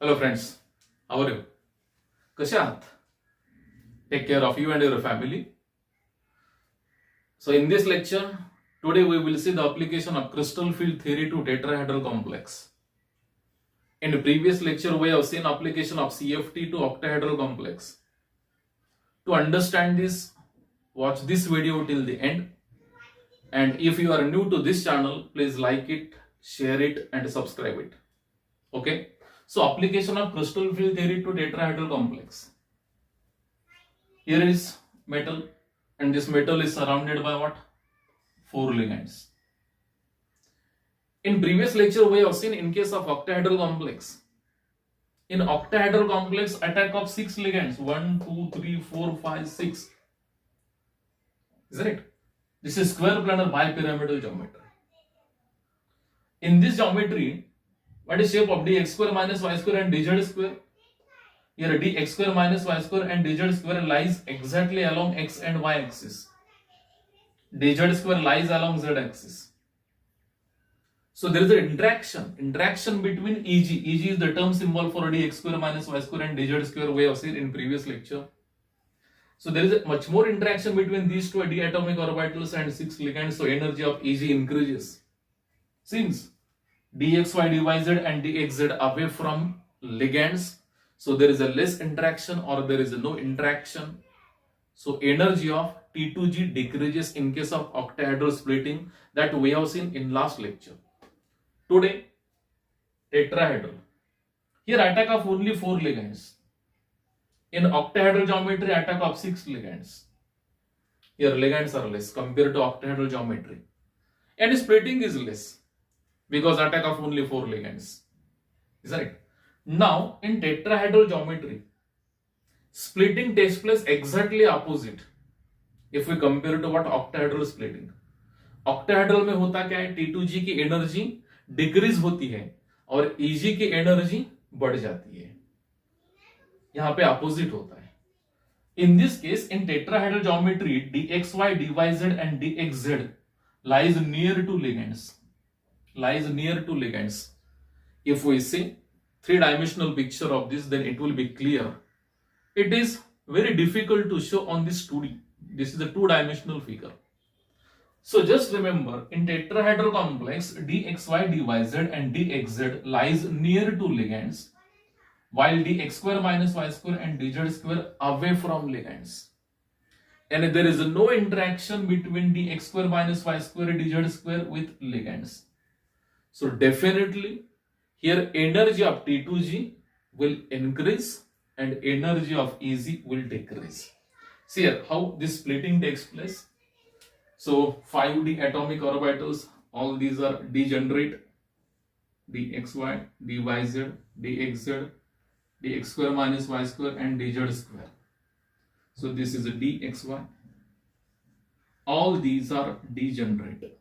Hello friends, how are you? कसे आहात? Take care of you and your family. So in this lecture, today we will see the application of crystal field theory to tetrahedral complex. In the previous lecture, we have seen application of CFT to octahedral complex. To understand this, watch this video till the end. And if you are new to this channel, please like it, share it and subscribe it. Okay? So application of crystal field theory to tetrahedral complex. Here is metal and this metal is surrounded by what? 4 ligands. In previous lecture we have seen in case of octahedral complex. In octahedral complex attack of 6 ligands 1, 2, 3, 4, 5, 6. Isn't it? This is square planar bipyramidal geometry. In this geometry, what is shape of dx square minus y square and dz square? Here dx square minus y square and dz square lies exactly along x and y axis. dz square lies along z axis. So there is an interaction between Eg. Eg is the term symbol for dx square minus y square and dz square we have seen in previous lecture. So there is a much more interaction between these two diatomic orbitals and 6 ligands. So energy of Eg increases. Since dxy, dyz and dxz away from ligands, so there is a less interaction or there is no interaction. So energy of T2G decreases in case of octahedral splitting that we have seen in last lecture. Today, tetrahedral. Here attack of only 4 ligands. In octahedral geometry, attack of 6 ligands. Here ligands are less compared to octahedral geometry. And splitting is less because attack of only 4 ligands. Is that it? Now, in tetrahedral geometry, splitting takes place exactly opposite. If we compare to what octahedral splitting. Octahedral में होता क्या है? T2G की energy decrease होती है और Eg की energy बढ़ जाती है. यहां पे अपोजिट होता है. In this case, in tetrahedral geometry, dxy, dyz and dxz lies near to ligands. If we see 3-dimensional picture of this, then it will be clear. It is very difficult to show on this 2D. This is a 2-dimensional figure. So just remember, in tetrahedral complex, dxy, dyz and dxz lies near to ligands, while dx square minus y square and dz square away from ligands. And there is no interaction between dx square minus y square and dz square with ligands. So definitely here energy of T2G will increase and energy of Eg will decrease. See here how this splitting takes place. So 5D atomic orbitals, all these are degenerate. dxy, dyz, dxz, dx square minus y square and dz square. So this is a dxy. All these are degenerate.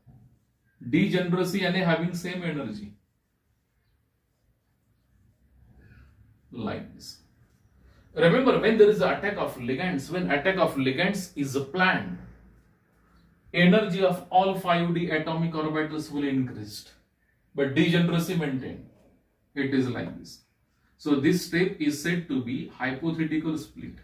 Degeneracy and having same energy. Like this. Remember, when there is an attack of ligands, when attack of ligands is planned, energy of all 5D atomic orbitals will increase, but degeneracy maintained. It is like this. So this step is said to be hypothetical split.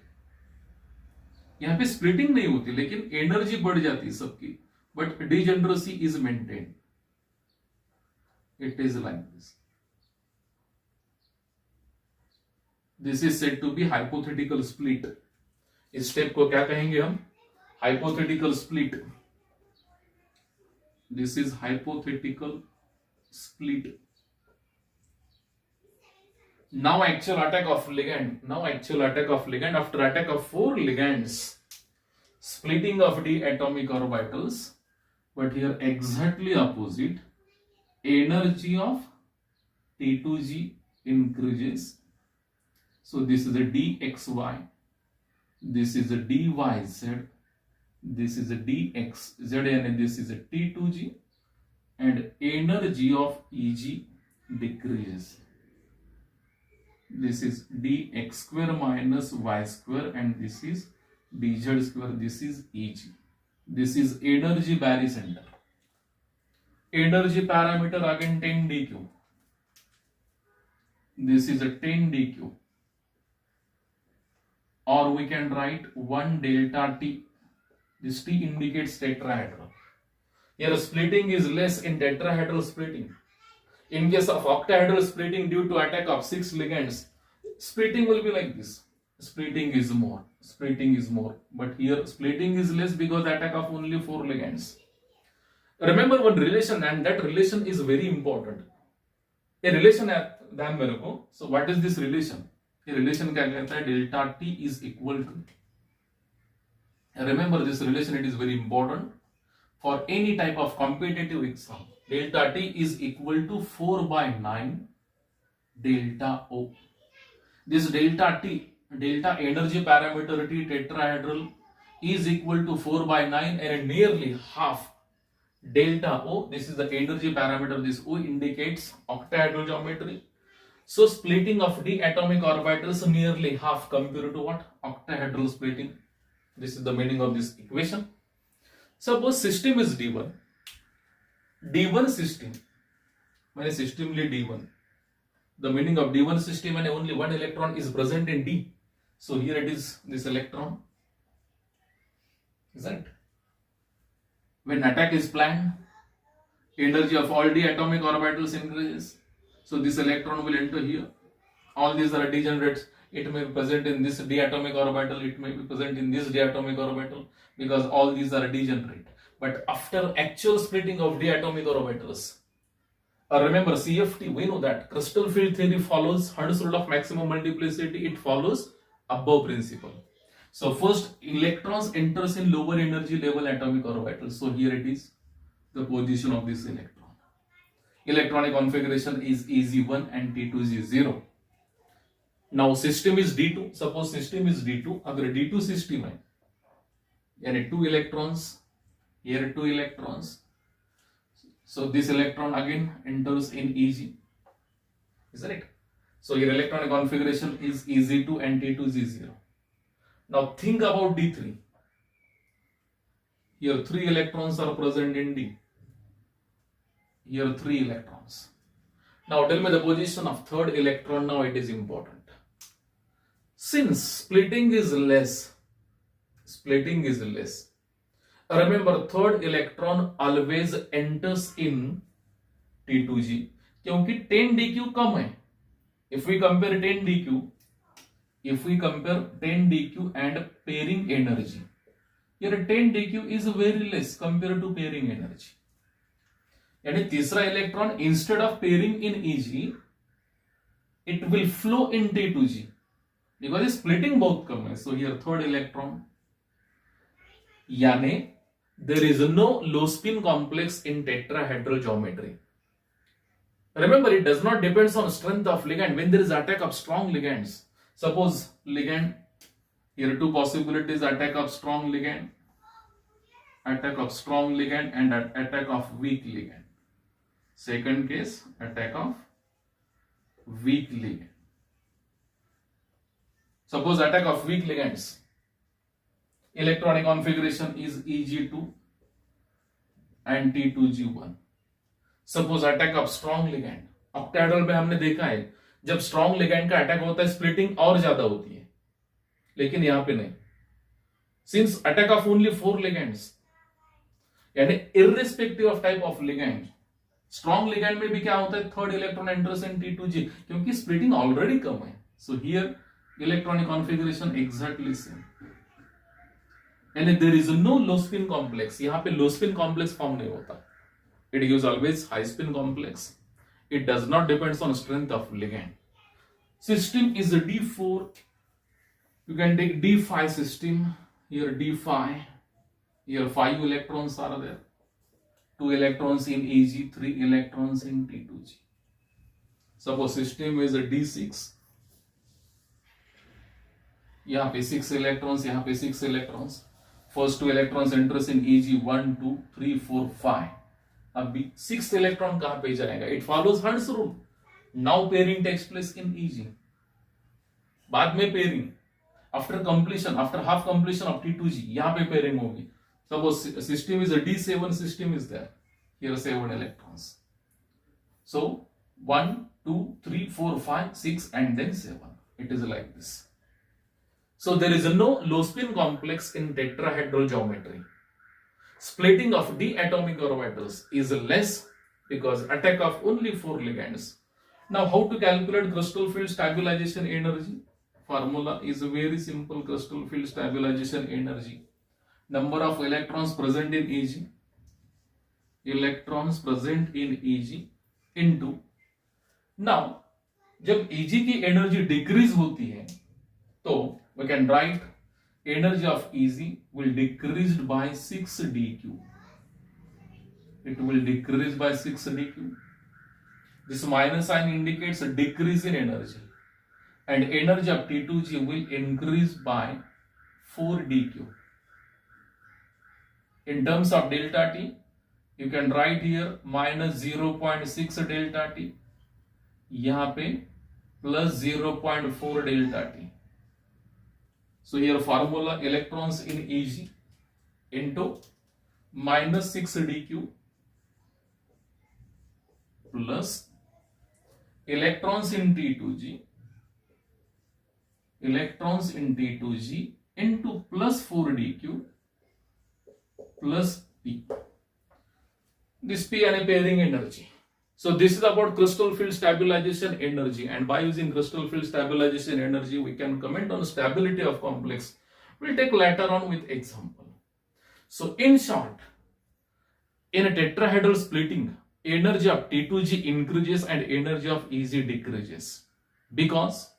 यहाँ पे splitting नहीं होती लेकिन energy बढ़ जाती है सबकी, but degeneracy is maintained. It is like this. This is said to be hypothetical split. इस स्टेप को क्या कहेंगे हम? Hypothetical split. This is hypothetical split. Now actual attack of ligand. After attack of 4 ligands, splitting of d atomic orbitals, but here exactly opposite. Energy of T2G increases. So this is a dxy, this is a dyz, this is a dxz, and this is a T2G, and energy of Eg decreases. This is dx square minus y square and this is dz square, this is Eg. This is energy barycenter. Energy parameter again 10 dq. this is a 10 dq, or we can write 1 delta T. This T indicates tetrahedral. Here splitting is less in tetrahedral splitting. In case of octahedral splitting due to attack of 6 ligands, splitting will be like this. Splitting is more. Splitting is more. But here splitting is less because attack of only 4 ligands. Remember one relation, and that relation is very important. A relation ध्यान में रखो. So what is this relation? ये relation क्या कहता है? Delta T is equal to. Remember this relation, it is very important for any type of competitive exam. Delta T is equal to 4 by 9 delta O. This delta T, delta energy parameter T tetrahedral is equal to 4 by 9 and nearly half delta O. This is the energy parameter. This O indicates octahedral geometry. So splitting of d atomic orbitals nearly half compared to what? Octahedral splitting. This is the meaning of this equation. Suppose system is D1. D1 system. मैंने system ले D1. The meaning of D1 system and only one electron is present in D. So here it is this electron. Isn't it? When attack is planned, energy of all d atomic orbitals increases. So this electron will enter here. All these are degenerates. It may be present in this d atomic orbital. It may be present in this d atomic orbital because all these are degenerate. But after actual splitting of d atomic orbitals, remember CFT, we know that crystal field theory follows Hund's rule of maximum multiplicity. It follows above principle. So first electrons enters in lower energy level atomic orbitals. So here it is the position of this electron. Electronic configuration is EZ1 and T2 is 0. Now system is D2. Suppose system is D2. अगर D2 system है, यानी 2 electrons, here 2 electrons. So this electron again enters in EG. Isn't it? So your electronic configuration is EZ2 and T2 is 0. Now think about D3. Here 3 electrons are present in D. Here 3 electrons. Now tell me the position of third electron. Now it is important. Since splitting is less, remember third electron always enters in T2G क्योंकि 10 dq कम है. If we compare 10 dq and pairing energy, here 10 dq is very less compared to pairing energy. यानी तीसरा electron instead of pairing in EG, it will flow in T2G because splitting बहुत कम है. So here third electron, यानी there is no low spin complex in tetrahedral geometry. Remember, it does not depend on strength of ligand. When there is attack of strong ligands, suppose ligand, here two possibilities: attack of strong ligand and attack of weak ligand. Second case, attack of weak ligand. Suppose attack of weak ligands, electronic configuration is EG2 and T2G1. Suppose attack of strong ligand, octahedral में हमने देखा है जब strong ligand का attack होता है splitting और ज्यादा होती है, लेकिन यहां पे नहीं. Since attack of only 4 ligands, यानी irrespective of type of ligand, strong ligand में भी क्या होता है, third electron enters in T2G क्योंकि splitting already कम है. So here electronic configuration exactly same. And there is no low spin complex. यहाँ पे low spin complex form नहीं होता. It gives always high spin complex. It does not depend on strength of ligand. System is a D4. You can take D5 system. Here D5. Here 5 electrons are there. 2 electrons in EG, 3 electrons in T2G. Suppose system is a D6. यहाँ पे 6 electrons, यहाँ पे 6 electrons. First 2 electrons enters in EG 1, 2, 3, 4, 5. अभी 6th electron कहाँ पे जाएगा? It follows Hund's rule. Now pairing takes place in EG. बाद में pairing. After completion, after half completion of T2G, यहाँ पे pairing होगी. Suppose system is a D7 system is there. Here 7 electrons. So 1, 2, 3, 4, 5, 6, and then 7. It is like this. So there is no low spin complex in tetrahedral geometry. Splitting of d atomic orbitals is less because attack of only 4 ligands. Now how to calculate crystal field stabilization energy? Formula is very simple. Crystal field stabilization energy. Number of electrons present in Eg. Electrons present in Eg into. Now जब Eg की energy decrease होती है तो we can write energy of Eg will decrease by 6 dq. It will decrease by 6 dq. This minus sign indicates a decrease in energy, and energy of T2G will increase by 4 dq. In terms of delta T, you can write here minus 0.6 delta T, यहाँ पे plus 0.4 delta T. So here formula electrons in Eg into minus 6 dq plus electrons in T2G, electrons in T2G into plus 4 dq plus P. This P and a pairing energy. So this is about crystal field stabilization energy, and by using crystal field stabilization energy we can comment on stability of complex. We'll take later on with example. So in short, in a tetrahedral splitting, energy of T2G increases and energy of Eg decreases because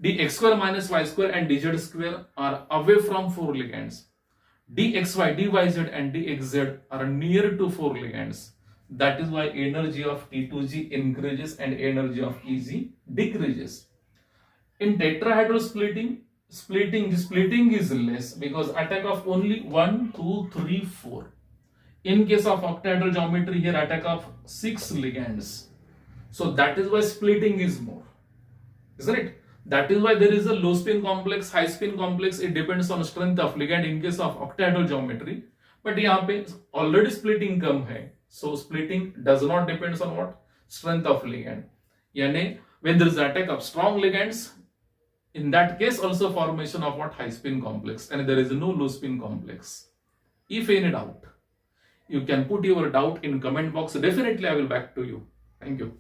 dx square minus y square and dz square are away from 4 ligands. dxy, dyz and dxz are near to 4 ligands. That is why energy of T2G increases and energy of Eg decreases. In tetrahedral splitting is less because attack of only 1, 2, 3, 4. In case of octahedral geometry, here attack of 6 ligands. So that is why splitting is more. Isn't it? That is why there is a low spin complex, high spin complex. It depends on strength of ligand in case of octahedral geometry. But यहाँ पे already splitting कम है. So splitting does not depends on what? Strength of ligand. यानी when there is attack of strong ligands, in that case also formation of what? High spin complex, and there is no low spin complex. If any doubt, you can put your doubt in comment box. Definitely I will back to you. Thank you.